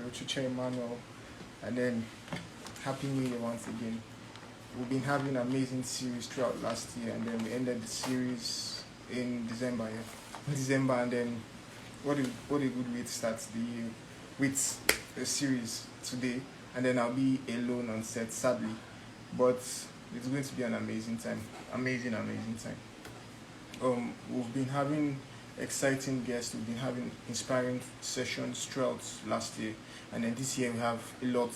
Ochoche Emmanuel, and then Happy New Year once again. We've been having an amazing series throughout last year, and then we ended the series in December. Yeah, in December, and then what a good way to start the year with a series today, and then I'll be alone on set, sadly, but it's going to be an amazing time, amazing time. We've been having exciting guests. We've been having inspiring sessions throughout last year, and then this year we have a lot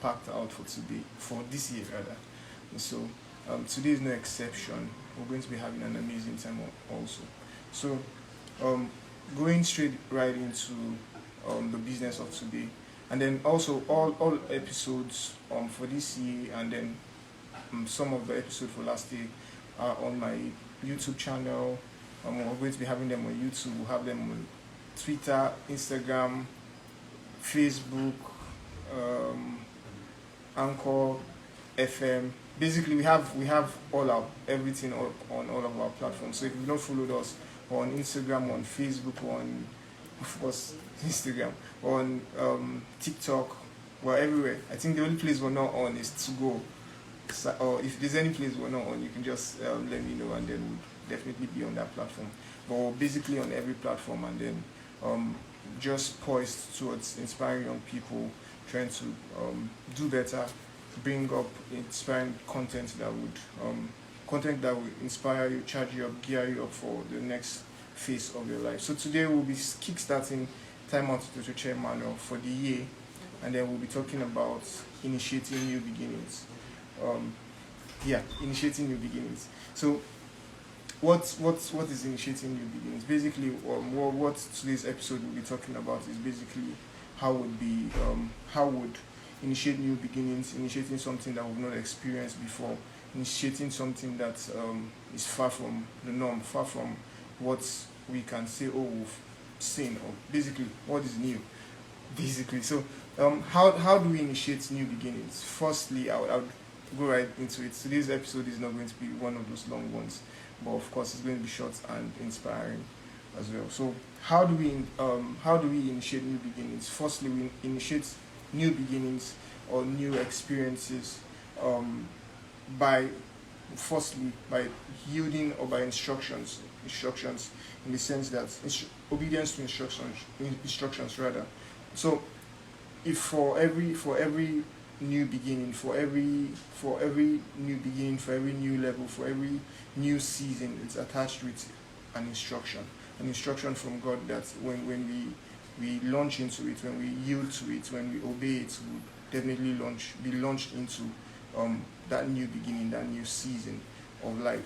packed out for today, for this year rather. And so today is no exception. We're going to be having an amazing time also. So going straight right into the business of today, and then also all episodes for this year, and then some of the episodes for last year are on my YouTube channel. We're going to be having them on YouTube. We'll have them on Twitter, Instagram, Facebook, Anchor, FM. Basically, we have everything on all of our platforms. So if you've not followed us on Instagram, on Facebook, on of course Instagram, on TikTok, we're everywhere. I think the only place we're not on is to go. So, or if there's any place we're not on, you can just let me know, and then we'll definitely be on that platform. But we're basically on every platform, and then just poised towards inspiring young people, trying to do better, bring up inspiring content that would inspire you, charge you up, gear you up for the next phase of your life. So today we'll be kickstarting Timeout with Ochoche Emmanuel for the year, and then we'll be talking about initiating new beginnings. Initiating new beginnings. So what is initiating new beginnings? Basically, what today's episode will be talking about is basically how would initiate new beginnings, initiating something that we've not experienced before, initiating something that is far from the norm, far from what we can say, oh, we've seen, or basically what is new. Basically, so how do we initiate new beginnings? Firstly, I would go right into it. Today's episode is not going to be one of those long ones, but of course it's going to be short and inspiring as well. So how do we initiate new beginnings? Firstly, we initiate new beginnings or new experiences by yielding, or by instructions in the sense that obedience to instructions rather. So if for every new beginning, for every new beginning, for every new level, for every new season, it's attached with an instruction from God, that when we launch into it, when we yield to it, when we obey it, we'll definitely be launched into that new beginning, that new season of life.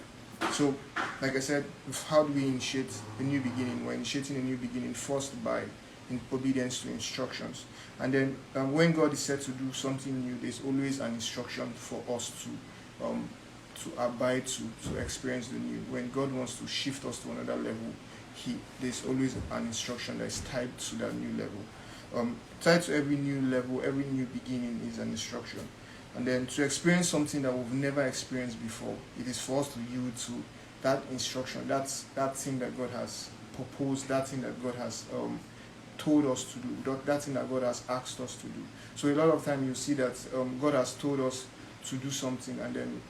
So, like I said, how do we initiate a new beginning? We're initiating a new beginning first by in obedience to instructions, and then when God is said to do something new, there's always an instruction for us to abide to experience the new. When God wants to shift us to another level, there's always an instruction that is tied to that new level. Tied to every new level, every new beginning is an instruction. And then to experience something that we've never experienced before, it is for us to yield to that instruction, that thing that God has proposed, that thing that God has told us to do, that thing that God has asked us to do. So a lot of time you see that God has told us to do something, and then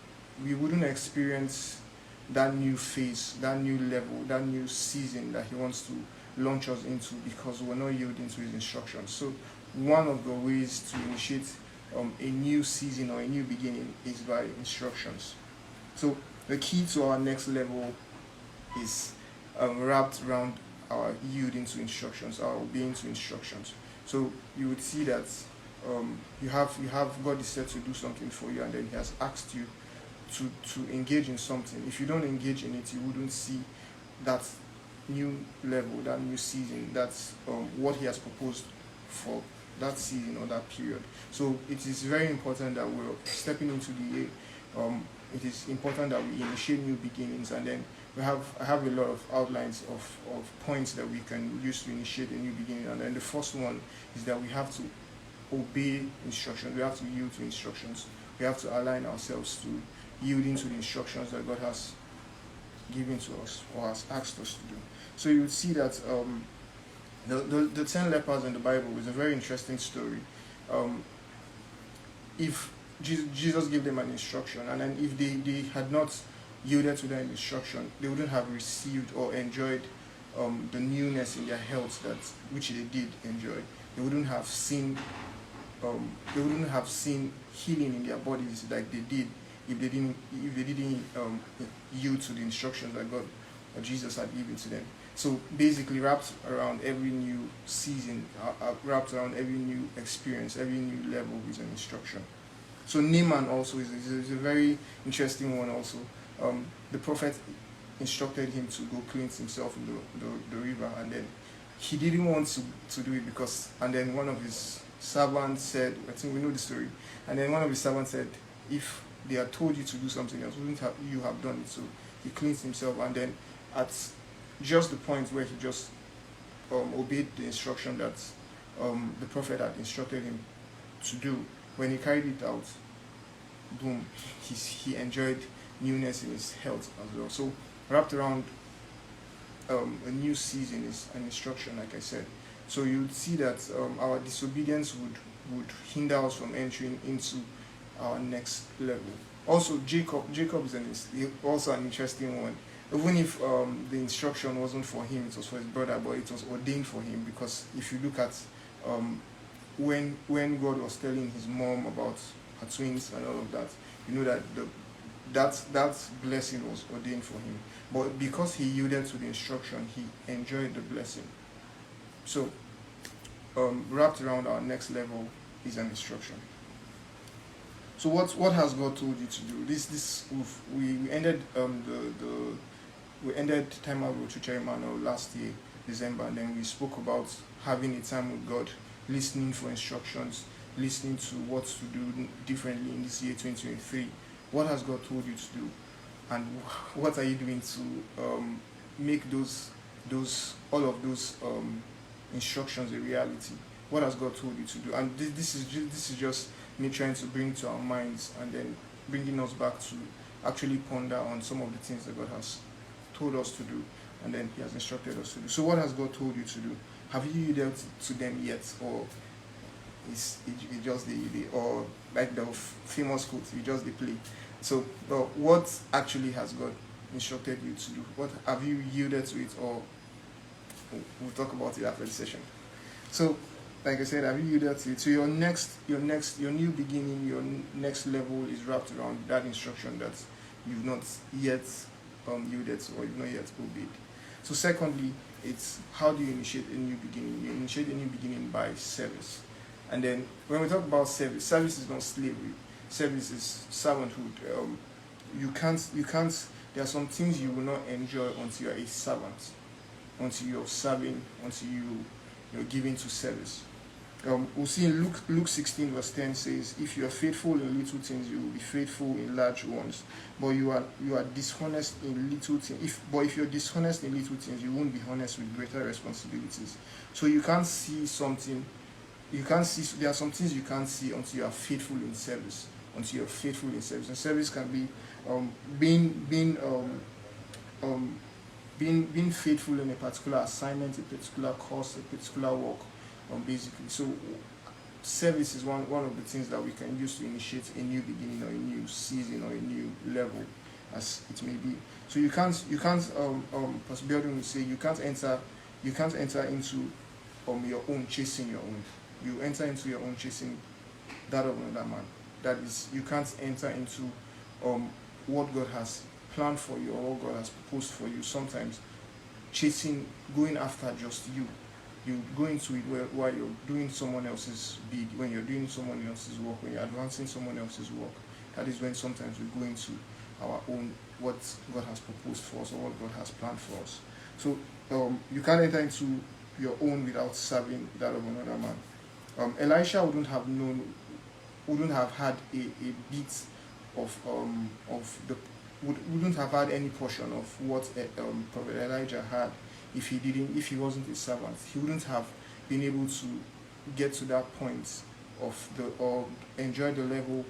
we wouldn't experience that new phase, that new level, that new season that He wants to launch us into, because we're not yielding to His instructions. So one of the ways to initiate a new season or a new beginning is by instructions. So the key to our next level is wrapped around our yielding to instructions, our obeying to instructions. So you would see that you have God is said to do something for you, and then He has asked you to engage in something. If you don't engage in it, you wouldn't see that new level, that new season, that's what He has proposed for that season or that period. So it is very important that we're stepping into the year. It is important that we initiate new beginnings, and then I have a lot of outlines of points that we can use to initiate a new beginning. And then the first one is that we have to obey instructions. We have to yield to instructions. We have to align ourselves to yielding to the instructions that God has given to us or has asked us to do. So you would see that The 10 lepers in the Bible is a very interesting story. Um, if Jesus gave them an instruction, and then if they had not yielded to that instruction, they wouldn't have received or enjoyed the newness in their health that which they did enjoy. They wouldn't have seen healing in their bodies like they did if they didn't yield to the instructions that God or Jesus had given to them. So basically, wrapped around every new season, wrapped around every new experience, every new level is an instruction. So Naaman also is a very interesting one also. The prophet instructed him to go cleanse himself in the river, and then he didn't want to do it because, and then one of his servants said, I think we know the story, and then one of his servants said, if they had told you to do something else, wouldn't have you have done it? So he cleansed himself, and then at just the point where he just obeyed the instruction that the prophet had instructed him to do, when he carried it out, boom, he enjoyed newness in his health as well. So wrapped around a new season is an instruction, like I said. So you would see that our disobedience would hinder us from entering into our next level. Also, Jacob is also an interesting one. Even if the instruction wasn't for him, it was for his brother, but it was ordained for him, because if you look at when God was telling his mom about her twins and all of that, you know that that blessing was ordained for him. But because he yielded to the instruction, he enjoyed the blessing. So wrapped around our next level is an instruction. So what has God told you to do? We ended we ended Timeout with Ochoche Emmanuel last year, December, and then we spoke about having a time with God, listening for instructions, listening to what to do differently in this year 2023. What has God told you to do, and what are you doing to make all of those instructions a reality? What has God told you to do? And this is just me trying to bring to our minds, and then bringing us back to actually ponder on some of the things that God has told us to do, and then He has instructed us to do. So what has God told you to do? Have you yielded to them yet, or is it just or like the famous quote, you just the play? So what actually has God instructed you to do? What have you yielded to it, or we'll talk about it after the session. So like I said, have you yielded to it? So your new beginning, your next level is wrapped around that instruction that you've not yet yielded to, or you've not yet obeyed. So secondly, it's how do you initiate a new beginning? You initiate a new beginning by service. And then when we talk about service is not slavery. Service is servanthood. You can't. There are some things you will not enjoy until you are a servant, until you're serving, until you're giving to service. We'll see in Luke 16 verse 10 says, if you are faithful in little things, you will be faithful in large ones. But you are dishonest in little things. If you're dishonest in little things, you won't be honest with greater responsibilities. So you can't see something. There are some things you can't see until you are faithful in service. Until you're faithful in service, and service can be being faithful in a particular assignment, a particular course, a particular work. Basically, so service is one of the things that we can use to initiate a new beginning, or a new season, or a new level, as it may be. So you can't Pastor Beldon will say you can't enter into your own chasing your own. You enter into your own chasing that of another man. That is, you can't enter into what God has planned for you, or what God has proposed for you. Sometimes going after just you. You go into it while you're doing someone else's bid, when you're doing someone else's work, when you're advancing someone else's work. That is when sometimes we go into our own, what God has proposed for us, or what God has planned for us. So you can't enter into your own without serving that of another man. Elisha wouldn't have had a bit wouldn't have had any portion of what Prophet Elijah had if he wasn't a servant. He wouldn't have been able to get to that point or enjoy the level,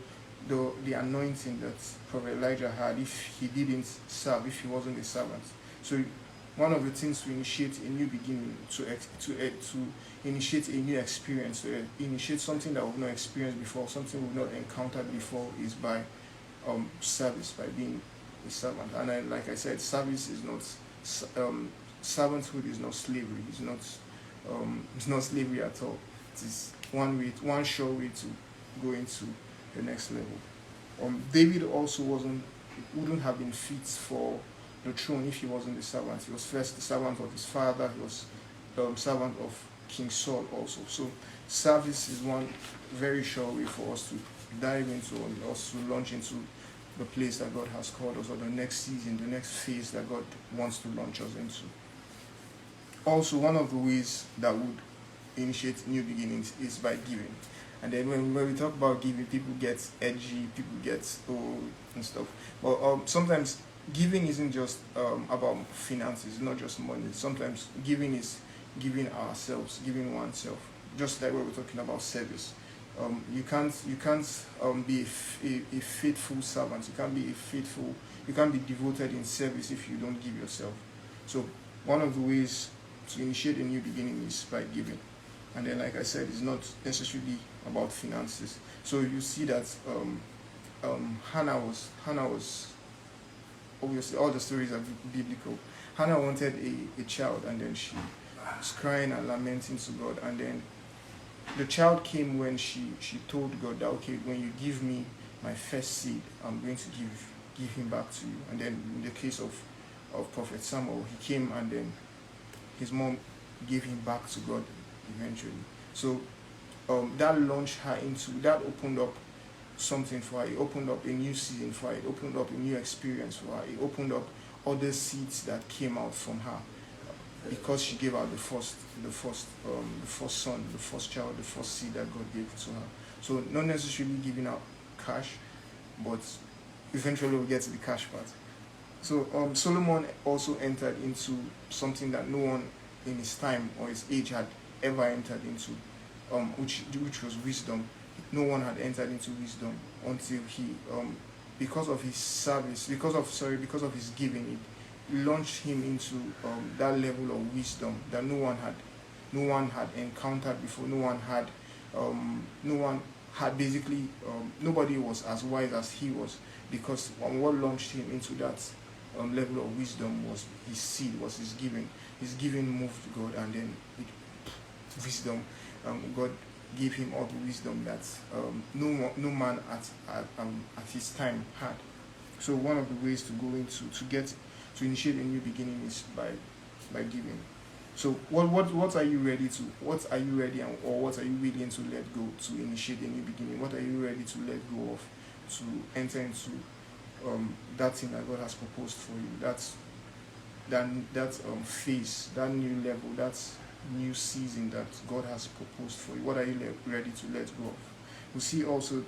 the anointing that Prophet Elijah had if he didn't serve, if he wasn't a servant. So one of the things to initiate a new beginning, to initiate a new experience, to initiate something that we've not experienced before, something we've not encountered before, is by service, by being a servant. And like I said, service is not servanthood is not slavery. It's not slavery at all. It is one sure way to go into the next level. David also wouldn't have been fit for the throne if he wasn't the servant. He was first the servant of his father. He was servant of King Saul also. So service is one very sure way for us to dive into and also launch into the place that God has called us, or the next season, the next phase that God wants to launch us into. Also, one of the ways that would initiate new beginnings is by giving. And then when we talk about giving, people get edgy, people get old and stuff. But sometimes giving isn't just about finances, it's not just money. Sometimes giving is giving ourselves, giving oneself. Just like we were talking about service. You can't be a faithful servant. You can't be devoted in service if you don't give yourself. So one of the ways to initiate a new beginning is by giving. And then, like I said, it's not necessarily about finances. So you see that Hannah was obviously, all the stories are biblical. Hannah wanted a child, and then she was crying and lamenting to God. And then the child came when she told God that, okay, when you give me my first seed, I'm going to give him back to you. And then in the case of Prophet Samuel, he came and then his mom gave him back to God eventually. So that opened up something for her. It opened up a new season for her. It opened up a new experience for her. It opened up other seeds that came out from her, because she gave out the first son, the first child, the first seed that God gave to her. So not necessarily giving out cash, but eventually we'll get to the cash part. So Solomon also entered into something that no one in his time or his age had ever entered into, which was wisdom. No one had entered into wisdom until he, because of his service, because of his giving, it launched him into that level of wisdom that no one had encountered before. Nobody was as wise as he was, because what launched him into that level of wisdom was his seed, was his giving. His giving moved God, and then wisdom. God gave him all the wisdom that no man at his time had. So one of the ways to go into to initiate a new beginning is by giving. So what are you ready to? What are you ready or what are you willing to let go to initiate a new beginning? What are you ready to let go of to enter into that thing that God has proposed for you? That phase, that new level, that new season that God has proposed for you. What are you ready to let go of? We see also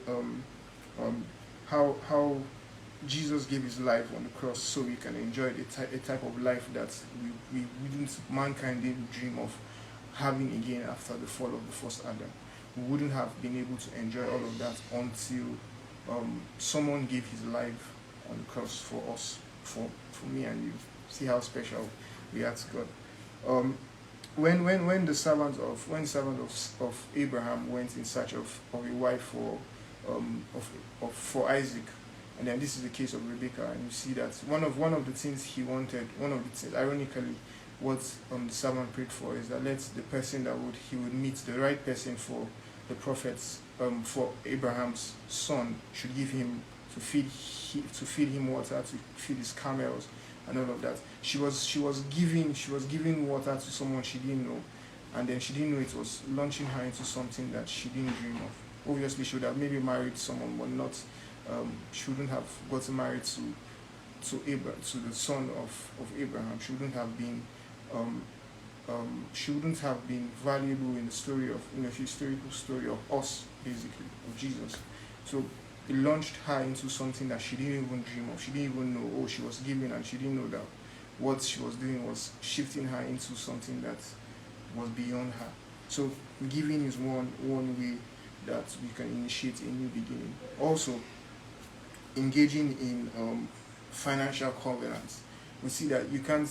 how Jesus gave his life on the cross so we can enjoy a type of life that mankind didn't dream of having again after the fall of the first Adam. We wouldn't have been able to enjoy all of that until someone gave his life on the cross for us, for me and you. See how special we are to God. When the servant of Abraham went in search of a wife for Isaac, and then this is the case of Rebecca, and you see that one of the things he wanted, ironically, what the servant prayed for is that let the person he would meet, the right person for the prophets, for Abraham's son, should give him to feed him water, to feed his camels, and all of that. She was giving water to someone she didn't know, and then she didn't know it was launching her into something that she didn't dream of. Obviously, she would have maybe married someone, but not. She wouldn't have gotten married to the son of Abraham. She wouldn't have been. She wouldn't have been valuable in the story of, historical story of us, basically, of Jesus. So it launched her into something that she didn't even dream of. She didn't even know. She was giving, and she didn't know that what she was doing was shifting her into something that was beyond her. So giving is one way that we can initiate a new beginning. Also, engaging in financial covenants. We see that you can't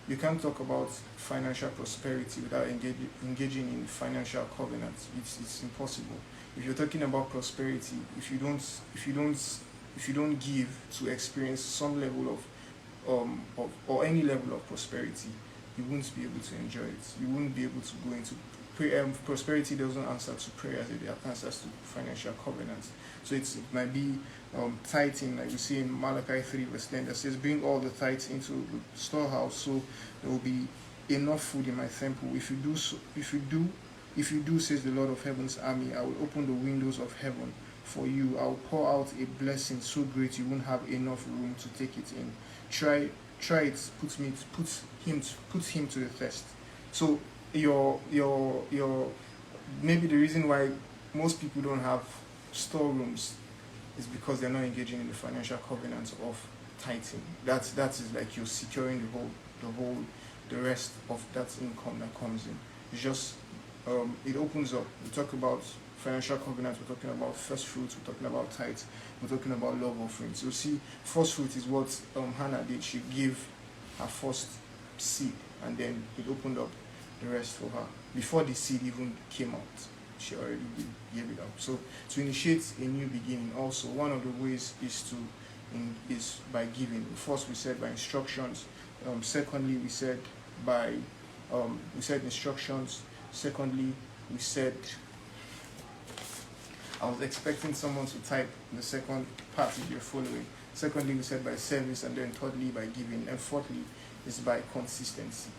you can't talk about financial prosperity without engaging in financial covenants. It's impossible. If you're talking about prosperity, if you don't give to experience some level of or any level of prosperity, you won't be able to enjoy it. You won't be able to go into prayer. Prosperity doesn't answer to prayers; it answers to financial covenants. So it might be tithing, like we see in Malachi 3 verse 10, that says, "Bring all the tithes into the storehouse, so there will be enough food in my temple. If you do, says the Lord of Heaven's army, I will open the windows of heaven for you. I will pour out a blessing so great you won't have enough room to take it in. Try it. Put him to the test." So your maybe the reason why most people don't have storerooms is because they're not engaging in the financial covenants of tithing. That is like you're securing the rest of that income that comes in. It's just it opens up. We talk about financial covenants, we're talking about first fruits, we're talking about tithes, we're talking about love offerings. You see, first fruit is what Hannah did. She gave her first seed, and then it opened up the rest for her. Before the seed even came out, she already gave it up. So to initiate a new beginning, also one of the ways is by giving. First, we said by instructions. Secondly, we said instructions. Secondly, we said, I was expecting someone to type the second part if you're following. Secondly, we said by service, and then thirdly by giving, and fourthly is by consistency.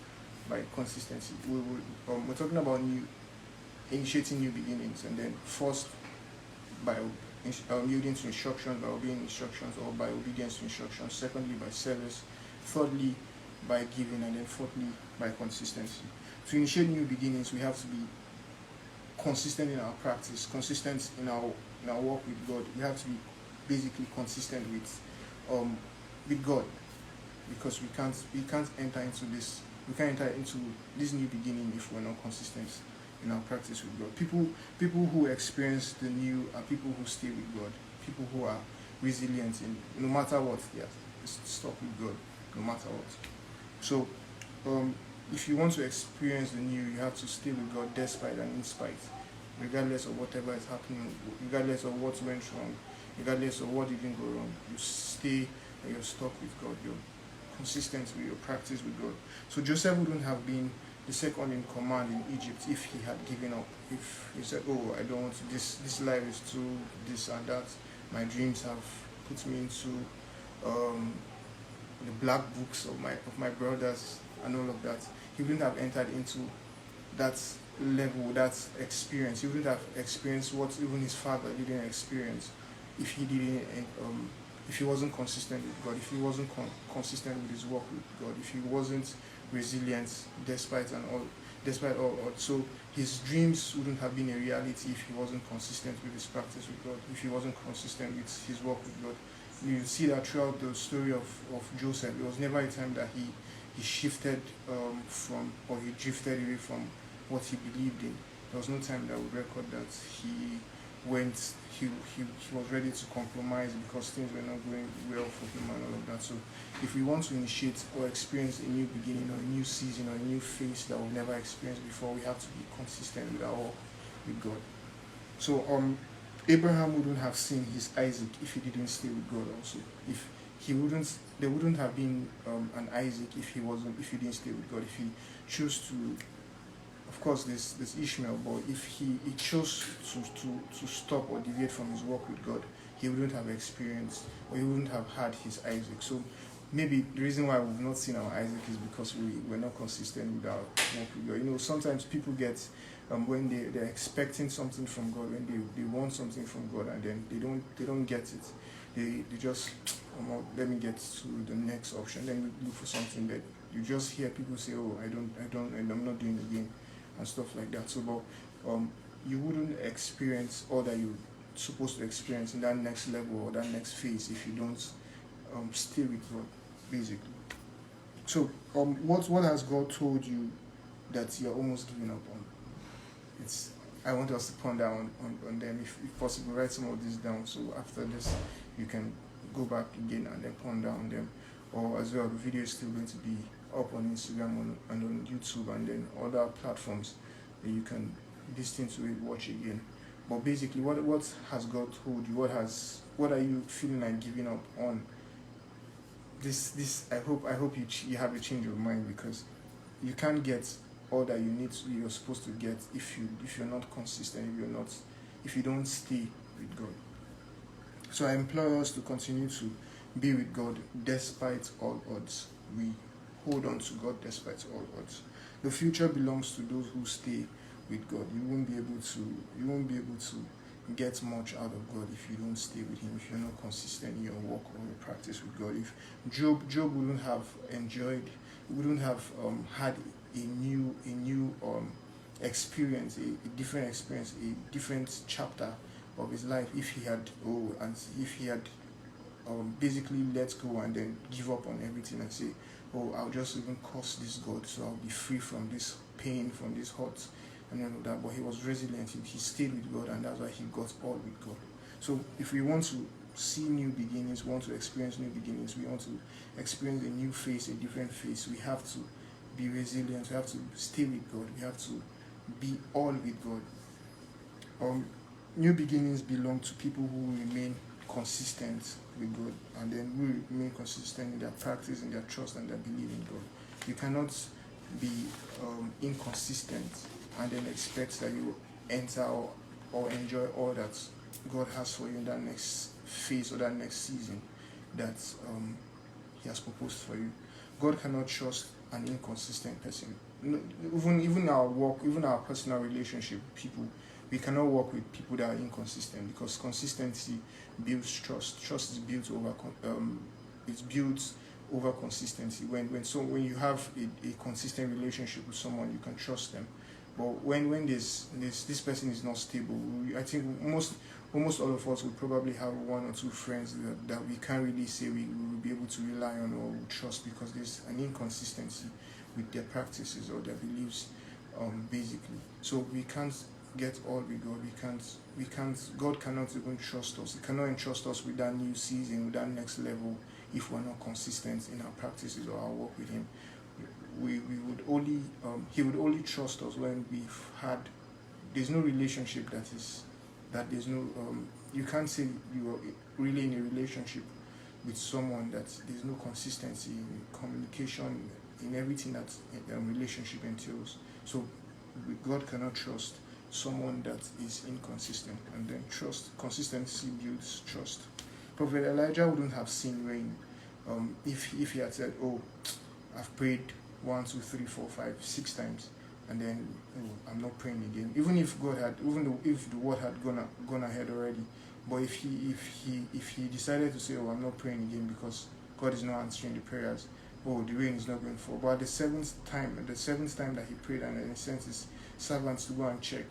By consistency, we're talking about initiating new beginnings, and then first by yielding to instructions, by obeying instructions, or by obedience to instructions. Secondly, by service. Thirdly, by giving, and then fourthly, by consistency. To initiate new beginnings, we have to be consistent in our practice, consistent in our walk with God. We have to be basically consistent with God, because we can't enter into this new beginning if we're not consistent in our practice with God. People who experience the new are people who stay with God. People who are resilient in no matter what, they are stuck with God no matter what. So if you want to experience the new, you have to stay with God despite and in spite, regardless of whatever is happening, regardless of what went wrong, regardless of what didn't go wrong. You stay and you're stuck with God. You're consistent with your practice with God. So Joseph wouldn't have been the second in command in Egypt if he had given up. If he said, "Oh, I don't want to, this life is too this and that. My dreams have put me into the black books of my brothers and all of that." He wouldn't have entered into that level, that experience. He wouldn't have experienced what even his father didn't experience if he wasn't consistent with God, if he wasn't consistent with his work with God, if he wasn't resilient despite all odds. So his dreams wouldn't have been a reality if he wasn't consistent with his practice with God, if he wasn't consistent with his work with God. You see that throughout the story of Joseph. There was never a time that he shifted he drifted away from what he believed in. There was no time that would record that he was ready to compromise because things were not going well for him and all of that. So if we want to initiate or experience a new beginning or a new season or a new phase that we've never experienced before, we have to be consistent with our walk with God. So Abraham wouldn't have seen his Isaac if he didn't stay with God also. There wouldn't have been an Isaac if he didn't stay with God. If he chose to, of course, there's Ishmael, but if he chose to stop or deviate from his walk with God, he wouldn't have experienced, or he wouldn't have had his Isaac. So maybe the reason why we've not seen our Isaac is because we're not consistent with our walk with God. You know, sometimes people get when they're expecting something from God, when they want something from God, and then they don't get it. They just let me get to the next option. Then we look for something that you just hear people say, "Oh, I'm not doing it again," and stuff like that. So, but you wouldn't experience all that you're supposed to experience in that next level or that next phase if you don't stay with God, basically. So, what has God told you that you're almost giving up on? I want us to ponder on them. If possible, write some of this down. So after this, you can go back again and then ponder on them. Or as well, the video is still going to be up on Instagram and on YouTube and then other platforms that you can listen to it, watch again. But basically, what has God told you? What are you feeling like giving up on? This I hope you have a change of mind, because you can't get all that you're supposed to get if you're not consistent, if you don't stay with God. So I implore us to continue to be with God despite all odds. We hold on to God despite all odds. The future belongs to those who stay with God. You won't be able to get much out of God if you don't stay with Him, if you're not consistent in your walk or your practice with God. If Job wouldn't have enjoyed, wouldn't have had a new experience, a different experience, a different chapter of his life if he had basically let go and then give up on everything and say, oh, I'll just even curse this God so I'll be free from this pain, from this hurt and all of that. But he was resilient. He stayed with God, and that's why he got all with God. So if we want to see new beginnings, we want to experience new beginnings, we want to experience a new phase, a different phase, we have to be resilient, we have to stay with God, we have to be all with God. New beginnings belong to people who remain consistent with God, and then who remain consistent in their practice, in their trust, and their belief in God. You cannot be inconsistent and then expect that you enter or enjoy all that God has for you in that next phase or that next season that He has proposed for you. God cannot trust an inconsistent person. Even our work, even our personal relationship with people, we cannot work with people that are inconsistent, because consistency builds trust. Trust is built over consistency. When you have a consistent relationship with someone, you can trust them. But when this person is not stable, I think almost all of us will probably have one or two friends that we can't really say we will be able to rely on or trust, because there's an inconsistency with their practices or their beliefs, basically. So we can't get all with God. We can't. God cannot even trust us. He cannot entrust us with that new season, with that next level, if we're not consistent in our practices or our work with Him. We would only He would only trust us when we've had. There's no relationship that there's no. You can't say you are really in a relationship with someone that there's no consistency in communication, in everything that a relationship entails. So God cannot trust someone that is inconsistent, and then consistency builds trust. Prophet Elijah wouldn't have seen rain if he had said, oh, I've prayed 1, 2, 3, 4, 5, 6 times, and then I'm not praying again. Even if the word had gone ahead already, but if he decided to say, oh, I'm not praying again because God is not answering the prayers, oh, the rain is not going to fall. But the seventh time that he prayed, and then he sent his servants to go and check,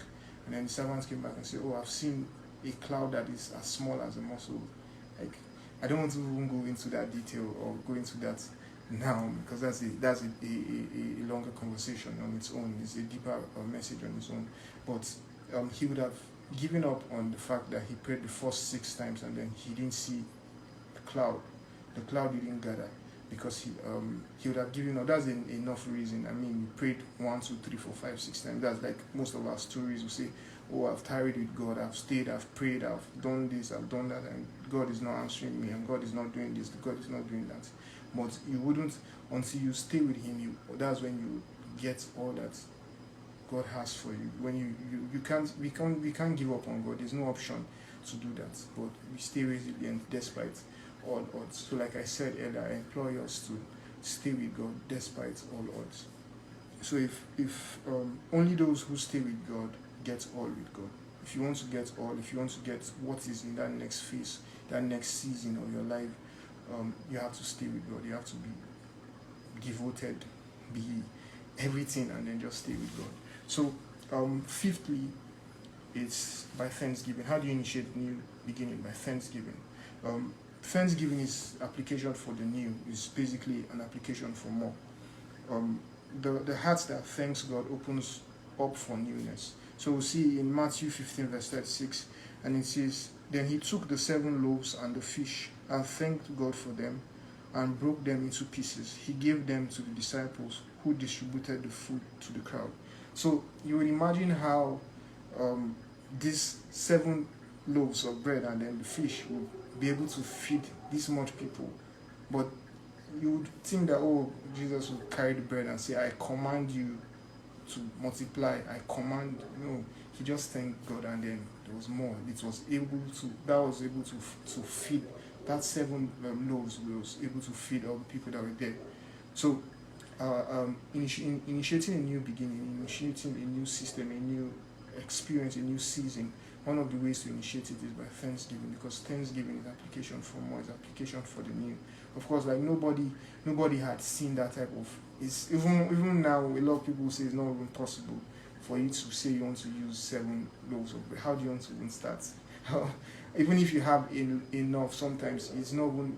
and then the servants came back and said, oh, I've seen a cloud that is as small as a muscle. Like, I don't want to even go into that detail or go into that now, because that's a longer conversation on its own. It's a deeper message on its own. But he would have given up on the fact that he prayed the first 6 times and then he didn't see the cloud. The cloud didn't gather, because he would have given up. That's enough reason. I mean, you prayed 1, 2, 3, 4, 5, 6 times. That's like most of our stories will say, oh, I've tarried with God, I've stayed, I've prayed, I've done this, I've done that, and God is not answering me, and God is not doing this, God is not doing that. But you wouldn't, until you stay with Him, that's when you get all that God has for you. When we can't give up on God. There's no option to do that. But we stay resilient despite all odds. So like I said earlier, I implore us to stay with God despite all odds. So if only those who stay with God get all with God. If you want to get all, if you want to get what is in that next phase, that next season of your life, you have to stay with God. You have to be devoted, be everything, and then just stay with God. So, fifthly, it's by thanksgiving. How do you initiate new beginning? By thanksgiving. Thanksgiving is application for the new. It's basically an application for more. The heart that thanks God opens up for newness. So we see in Matthew 15 verse 36, and it says, then he took the 7 loaves and the fish and thanked God for them. and broke them into pieces. He gave them to the disciples, who distributed the food to the crowd. So you would imagine how um, these 7 loaves of bread and then the fish would be able to feed this much people. But you would think that, oh, Jesus would carry the bread and say, I command you to multiply. I command. No, he just thanked God, and then there was more. It was able to. That was able to feed. That 7 loaves was able to feed all the people that were there. So, initiating a new beginning, initiating a new system, a new experience, a new season. One of the ways to initiate it is by thanksgiving, because thanksgiving is application for more, is application for the new. Of course, like nobody had seen that type of. It's even now a lot of people say it's not even possible for you to say you want to use 7 loaves of bread. How do you want to even start? Even if you have enough, sometimes it's not even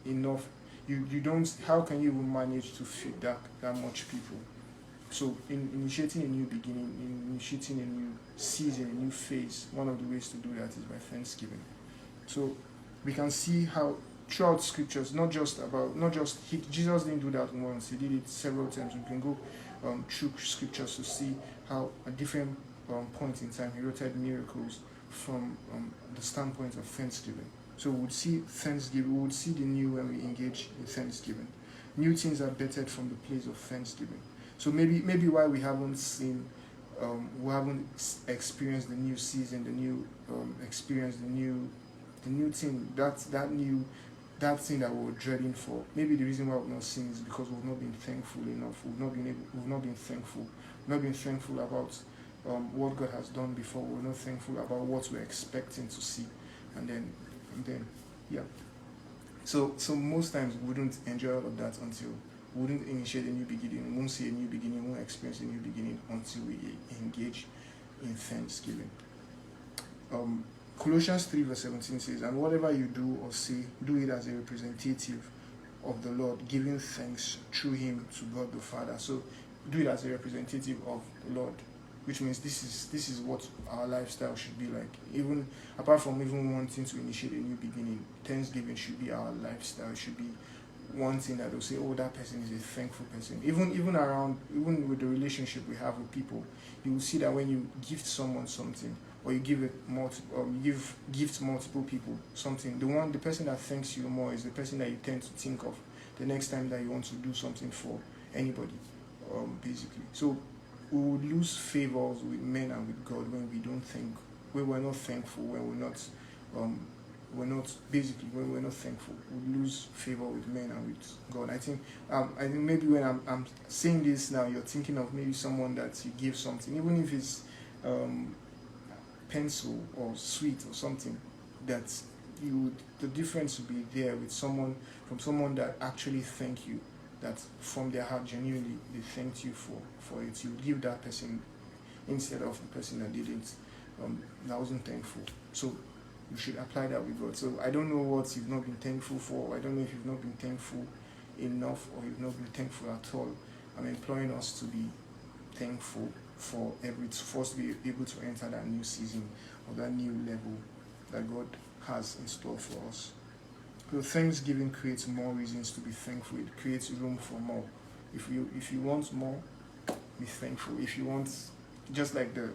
enough. You don't. How can you even manage to feed that much people? So, in initiating a new beginning, in initiating a new season, a new phase, one of the ways to do that is by thanksgiving. So, we can see how throughout scriptures, Jesus didn't do that once; he did it several times. We can go through scriptures to see how at different points in time he wrote out miracles from the standpoint of thanksgiving. So we would see thanksgiving. We would see the new when we engage in thanksgiving. New things are bettered from the place of thanksgiving. So maybe why we haven't seen, we haven't experienced the new season, the new experience, the new thing, that thing that we were dreading for. Maybe the reason why we've not seen is because we've not been thankful enough. We've not been thankful. We've not been thankful about what God has done before. We're not thankful about what we're expecting to see, and then yeah. So most times we wouldn't enjoy all of that until we wouldn't initiate a new beginning. We won't see a new beginning. We won't experience a new beginning until we engage in thanksgiving. Colossians 3 verse 17 says, and whatever you do or say, do it as a representative of the Lord, giving thanks through him to God the Father. So do it as a representative of the Lord, which means this is what our lifestyle should be like. Even apart from even wanting to initiate a new beginning, thanksgiving should be our lifestyle. It should be one thing that will say, oh, that person is a thankful person. Even with the relationship we have with people, you will see that when you gift someone something, or you give multiple people something, the person that thanks you more is the person that you tend to think of the next time that you want to do something for anybody, basically. So we would lose favors with men and with God when when we're not thankful, when we're not thankful. We lose favor with men and with God. I think maybe when I'm saying this now, you're thinking of maybe someone that you give something, even if it's pencil or sweet or something, that the difference would be there with someone that actually thank you, that from their heart genuinely they thanked you for it. You give that person instead of the person that didn't, that wasn't thankful. So you should apply that with God. So I don't know what you've not been thankful for. I don't know if you've not been thankful enough or you've not been thankful at all. I'm imploring us to be thankful for us to be able to enter that new season or that new level that God has in store for us. So thanksgiving creates more reasons to be thankful. It creates room for more. If you want more, be thankful. If you want, just like the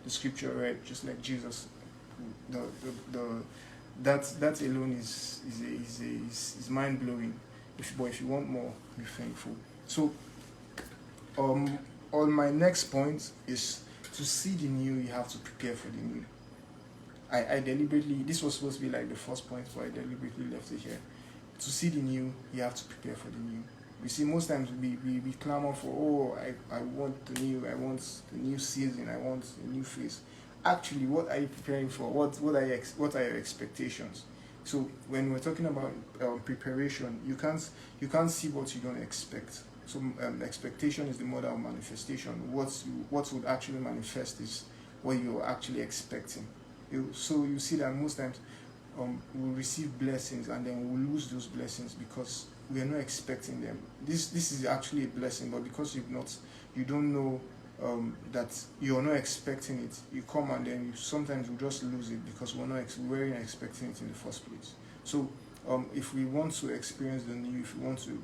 scripture read, just like Jesus, that alone is mind blowing. But if you want more, be thankful. So on my next point is to see the new, you have to prepare for the new. I deliberately, this was supposed to be like the first point, but I deliberately left it here. To see the new, you have to prepare for the new. You see, most times we clamor for, I want the new, I want the new season, I want a new phase. Actually, what are you preparing for? What are your expectations? So when we're talking about preparation, you can't see what you don't expect. So expectation is the mother of manifestation. What would actually manifest is what you're actually expecting. So you see that most times we'll receive blessings and then we'll lose those blessings because we are not expecting them. This is actually a blessing, but because you don't know that you're not expecting it, you come and then sometimes you just lose it because we weren't expecting it in the first place. So if we want to experience the new, if we want to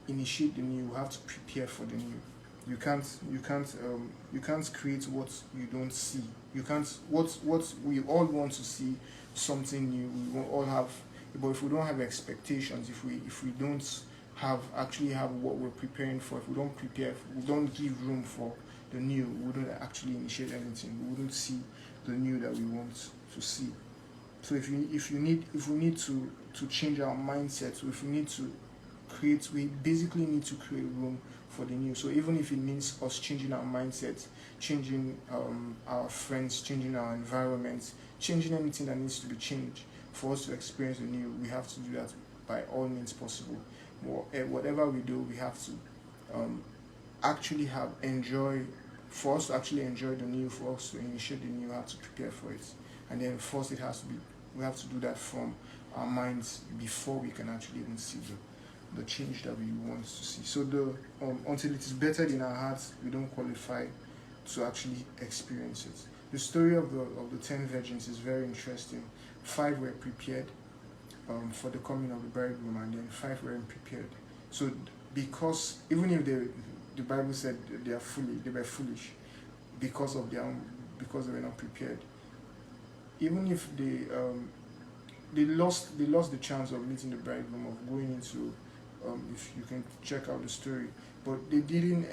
initiate the new, we have to prepare for the new. You can't create what you don't see. You can't what we all want to see something new. We will all have, but if we don't have expectations, if we don't have what we're preparing for, if we don't prepare, if we don't give room for the new, we wouldn't actually initiate anything. We wouldn't see the new that we want to see. So if we need to change our mindset, so if we need to create, we basically need to create room for the new. So even if it means us changing our mindset, changing our friends, changing our environment, changing anything that needs to be changed for us to experience the new, we have to do that by all means possible. Whatever we do, we have to actually for us to actually enjoy the new, for us to initiate the new, we have to prepare for it. And then first we have to do that from our minds before we can actually even see the change that we want to see. So until it is better in our hearts, we don't qualify to actually experience it. The story of the 10 virgins is very interesting. 5 were prepared for the coming of the bridegroom, and then 5 weren't prepared. So because even if the Bible said they were foolish because they were not prepared. Even if they lost the chance of meeting the bridegroom, of going into, if you can check out the story, but they didn't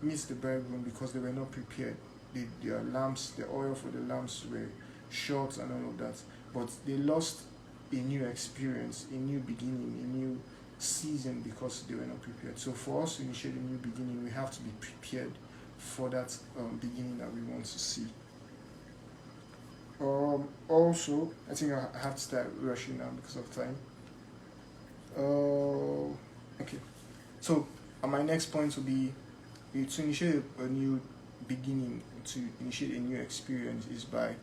meet the bridegroom because they were not prepared. Their lamps, the oil for the lamps were short and all of that, but they lost a new experience, a new beginning, a new season because they were not prepared. So for us to initiate a new beginning, we have to be prepared for that beginning that we want to see. Also, I think I have to start rushing now because of time. Okay, so my next point will be to initiate a new beginning, to initiate a new experience is by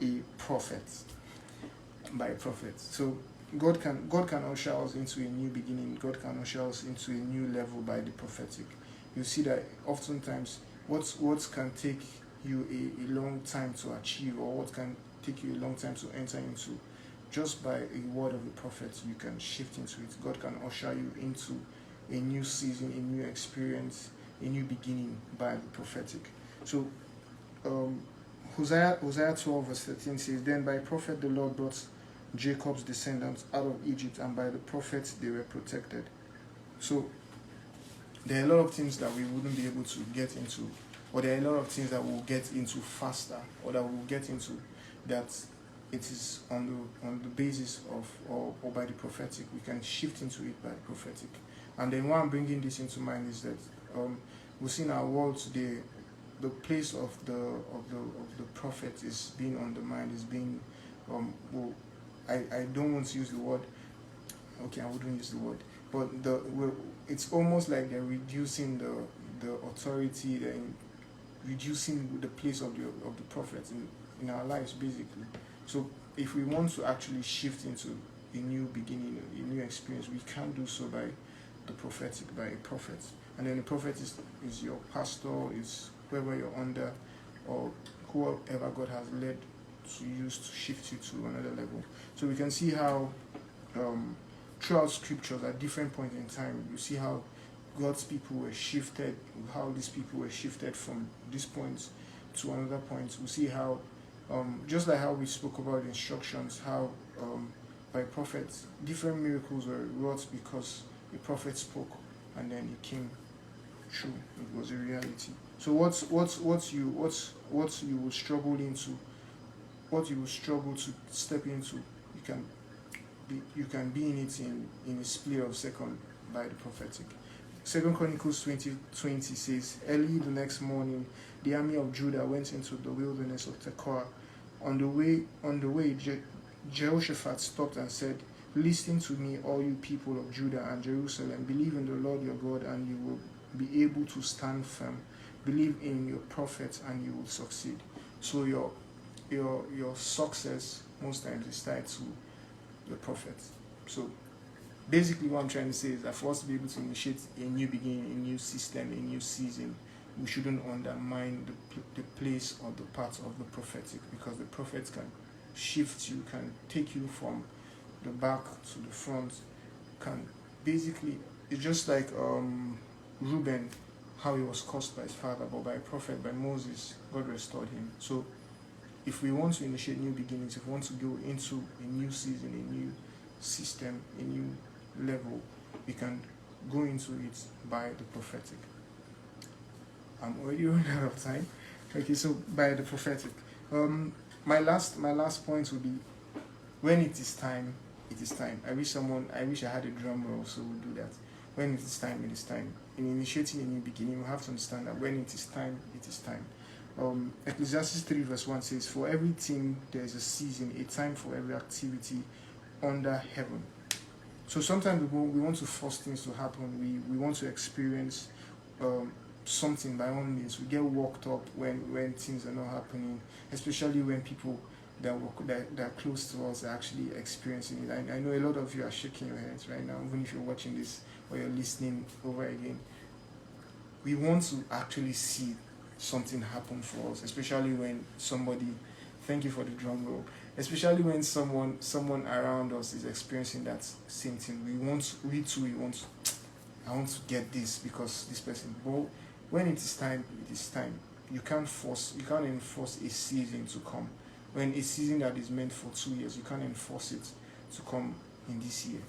a prophet. So God can usher us into a new beginning. God can usher us into a new level by the prophetic. You see that oftentimes what can take you a long time to achieve, or what can take you a long time to enter into, just by a word of the prophet, you can shift into it. God can usher you into a new season, a new experience, a new beginning by the prophetic. So Hosea 12 verse 13 says, "Then by prophet the Lord brought Jacob's descendants out of Egypt, and by the prophets they were protected." So there are a lot of things that we wouldn't be able to get into, or there are a lot of things that we'll get into faster, or that we'll get into that it is on the basis of or by the prophetic. We can shift into it by the prophetic. And then why I'm bringing this into mind is that we see in our world today, the place of the prophet is being undermined, is being I don't want to use the word. Okay, I wouldn't use the word, but it's almost like they're reducing the authority, reducing the place of the prophet in our lives, basically. So if we want to actually shift into a new beginning, a new experience, we can do so by the prophetic, by a prophet. And then the prophet is your pastor, is whoever you're under, or whoever God has led to use to shift you to another level. So we can see how throughout scriptures at different points in time, you see how God's people were shifted, how these people were shifted from this point to another point. We see how just like how we spoke about instructions, how by prophets different miracles were wrought because a prophet spoke and then it came true. It was a reality. So what you will struggle into, what you will struggle to step into, you can be in it in a split of a second by the prophetic. 2 Chronicles 20:20 says, "Early the next morning, the army of Judah went into the wilderness of Tekoa. On the way, Jehoshaphat stopped and said, 'Listen to me, all you people of Judah and Jerusalem. Believe in the Lord your God, and you will be able to stand firm. Believe in your prophets, and you will succeed.'" So your success most times is tied to the prophet. So basically what I'm trying to say is that for us to be able to initiate a new beginning, a new system, a new season, we shouldn't undermine the place or the part of the prophetic, because the prophets can shift you, can take you from the back to the front, can basically, it's just like Reuben, how he was cursed by his father, but by a prophet, by Moses, God restored him. So if we want to initiate new beginnings, if we want to go into a new season, a new system, a new level, we can go into it by the prophetic. I'm already running out of time. Okay, so by the prophetic. My last point would be, when it is time, it is time. I wish I had a drum roll, so we'll do that. When it is time, it is time. In initiating a new beginning, you have to understand that when it is time, it is time. Ecclesiastes 3 verse 1 says, "For everything there is a season, a time for every activity under heaven." So sometimes we want to force things to happen. We want to experience something by all means. We get worked up when things are not happening, especially when people that are close to us are actually experiencing it. I know a lot of you are shaking your heads right now, even if you're watching this or you're listening over again. We want to actually see something happen for us, especially when somebody, thank you for the drum roll, especially when someone around us is experiencing that same thing. I want to get this because this person. But when it is time, it is time. You can't enforce a season to come. When a season that is meant for 2 years, you can't enforce it to come in this year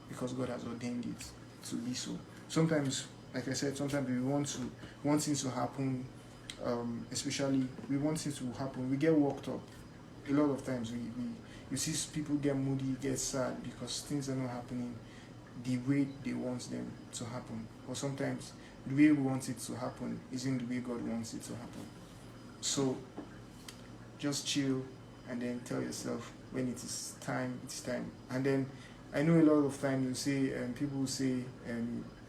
because God has ordained it to be so. Sometimes, like I said, sometimes we want things to happen, especially we want things to happen. We get worked up. A lot of times you see people get moody, get sad because things are not happening the way they want them to happen. Or sometimes the way we want it to happen isn't the way God wants it to happen. So just chill and then tell yourself when it is time, it's time. And then I know a lot of time you say, people will say,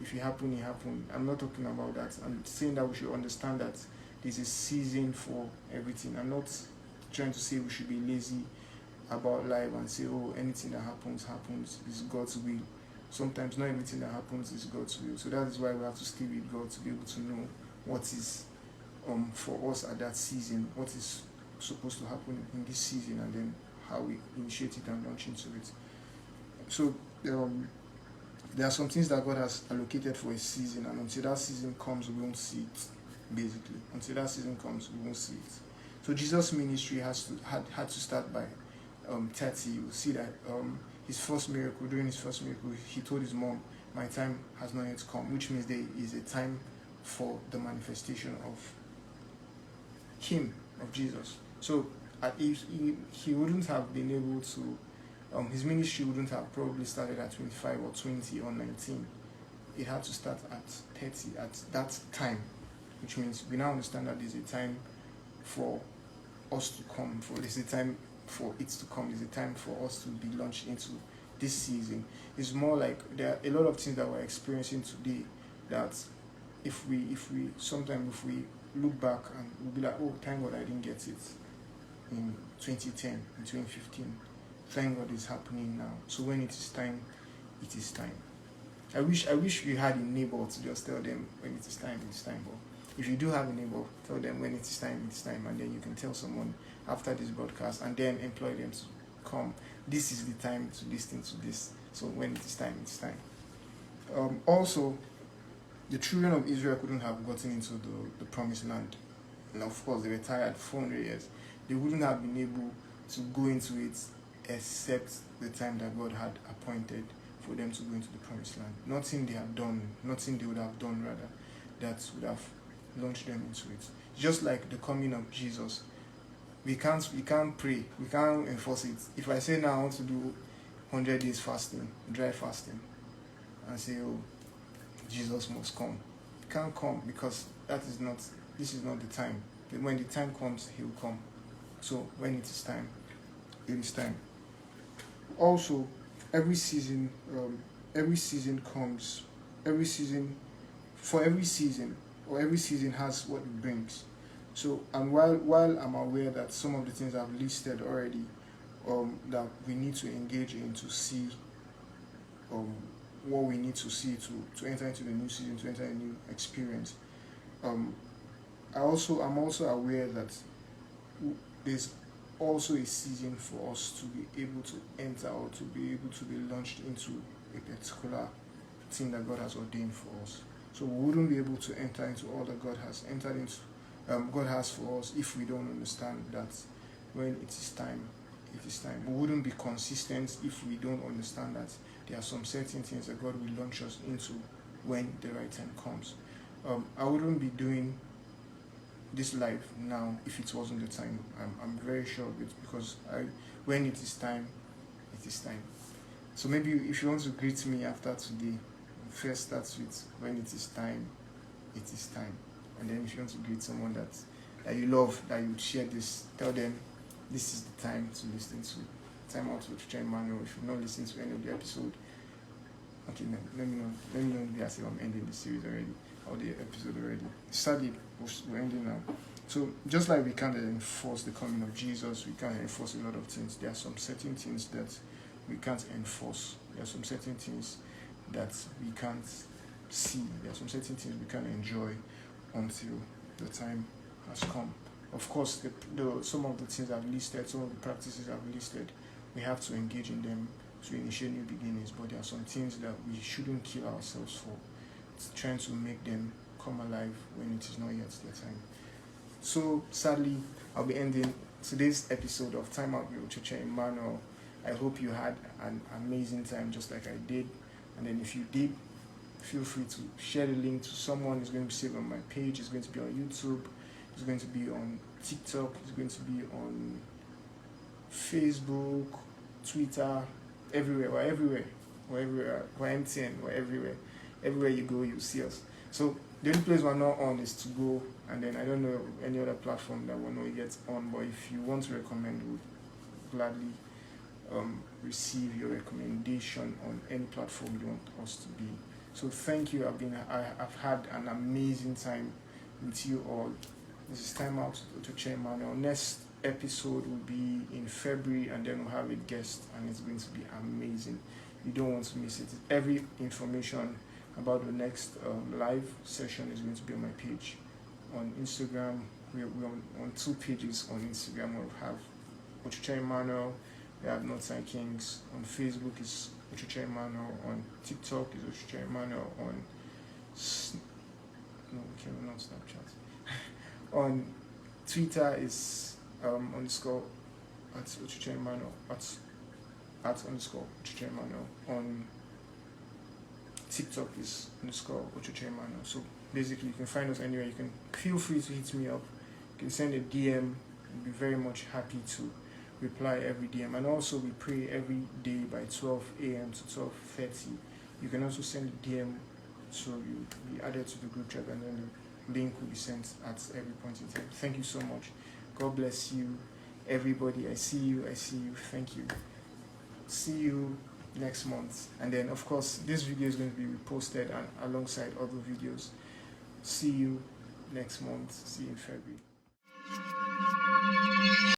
if it happen, it happen. I'm not talking about that. I'm saying that we should understand that there's a season for everything. I'm not trying to say we should be lazy about life and say, oh, anything that happens is God's will. Sometimes not everything that happens is God's will. So that is why we have to stay with God to be able to know what is for us at that season, what is supposed to happen in this season, and then how we initiate it and launch into it. So there are some things that God has allocated for a season, and until that season comes, we won't see it. Basically, until that season comes, we won't see it. So Jesus' ministry had to start by 30. You see that during his first miracle, he told his mom, "My time has not yet come," which means there is a time for the manifestation of him, of Jesus. So he wouldn't have been able to, his ministry wouldn't have probably started at 25 or 20 or 19. It had to start at 30 at that time, which means we now understand that there's a time for us to come, there's a time for it to come, there's a time for us to be launched into this season. It's more like there are a lot of things that we're experiencing today that if we look back and we'll be like, oh, thank God I didn't get it in 2010, in 2015. Thank God it's happening now. So when it is time, it is time. I wish we had a neighbor to just tell them when it is time, it is time. But if you do have a neighbor, tell them when it is time, and then you can tell someone after this broadcast and then employ them to come. This is the time to listen to this. So when it is time, it's time. Also, the children of Israel couldn't have gotten into the promised land. And of course, they were tired 400 years. They wouldn't have been able to go into it except the time that God had appointed for them to go into the promised land. Nothing they would have done rather, that would have launched them into it. Just like the coming of Jesus, we can't pray, we can't enforce it. If I say now I want to do 100 days fasting, dry fasting, and say, oh, Jesus must come, he can't come because this is not the time. When the time comes, he will come. So when it is time, it is time. Also, every season has what it brings. So, and while I'm aware that some of the things I've listed already, that we need to engage in to see what we need to see to enter into the new season, to enter a new experience. I'm also aware that there's also a season for us to be able to enter or to be able to be launched into a particular thing that God has ordained for us. So we wouldn't be able to enter into all that God has entered into, God has for us, if we don't understand that when it is time, it is time. We wouldn't be consistent if we don't understand that there are some certain things that God will launch us into when the right time comes. I wouldn't be doing this live now if it wasn't the time. I'm very sure of it, because when it is time, it is time. So maybe if you want to greet me after today, first starts with when it is time, it is time. And then if you want to greet someone that you love, that you would share this, tell them this is the time to listen to Timeout with Ochoche Emmanuel. If you've not listened to any of the episode, okay, let me know if I'm ending the series already, or the episode already. Sadly, we're ending now. So just like we can't enforce the coming of Jesus, we can't enforce a lot of things. There are some certain things that we can't enforce. There are some certain things that we can't see. There are some certain things we can't enjoy until the time has come. Of course, some of the things I've listed, some of the practices I've listed, we have to engage in them to initiate new beginnings. But there are some things that we shouldn't kill ourselves for, trying to make them come alive when it is not yet their time. So sadly, I'll be ending today's episode of Time Out with Ochoche Emmanuel. I hope you had an amazing time just like I did. And then if you did, feel free to share the link to someone. It's going to be saved on my page. It's going to be on YouTube. It's going to be on TikTok. It's going to be on Facebook, Twitter, everywhere. We're everywhere. We're everywhere. We're MTN. We're everywhere. Everywhere you go, you'll see us. So the only place we're not on is to go, and then I don't know any other platform that we're not yet on. But if you want to recommend, we'll gladly receive your recommendation on any platform you want us to be. So thank you. I've had an amazing time with you all. This is Time Out with Ochoche Emmanuel. Next episode will be in February, and then we'll have a guest, and it's going to be amazing. You don't want to miss it. Every information about the next live session is going to be on my page on Instagram. We're on 2 pages on Instagram. We'll have Ochoche Emmanuel. We have Northside Kings. On Facebook is Ochoche Emmanuel. On TikTok is Ochoche Emmanuel. On not Snapchat. On Twitter is underscore at Ochoche Emmanuel. At underscore Ochoche Emmanuel. On TikTok is underscore Ochoche Emmanuel. So basically, you can find us anywhere. You can feel free to hit me up. You can send a DM. I'll be very much happy to reply every DM. And also, we pray every day by 12 a.m. to 12:30. You can also send a DM, so you'll be added to the group chat, and then the link will be sent at every point in time. Thank you so much. God bless you, everybody. I see you. Thank you. See you next month. And then, of course, this video is going to be reposted and alongside other videos. See you next month. See you in February.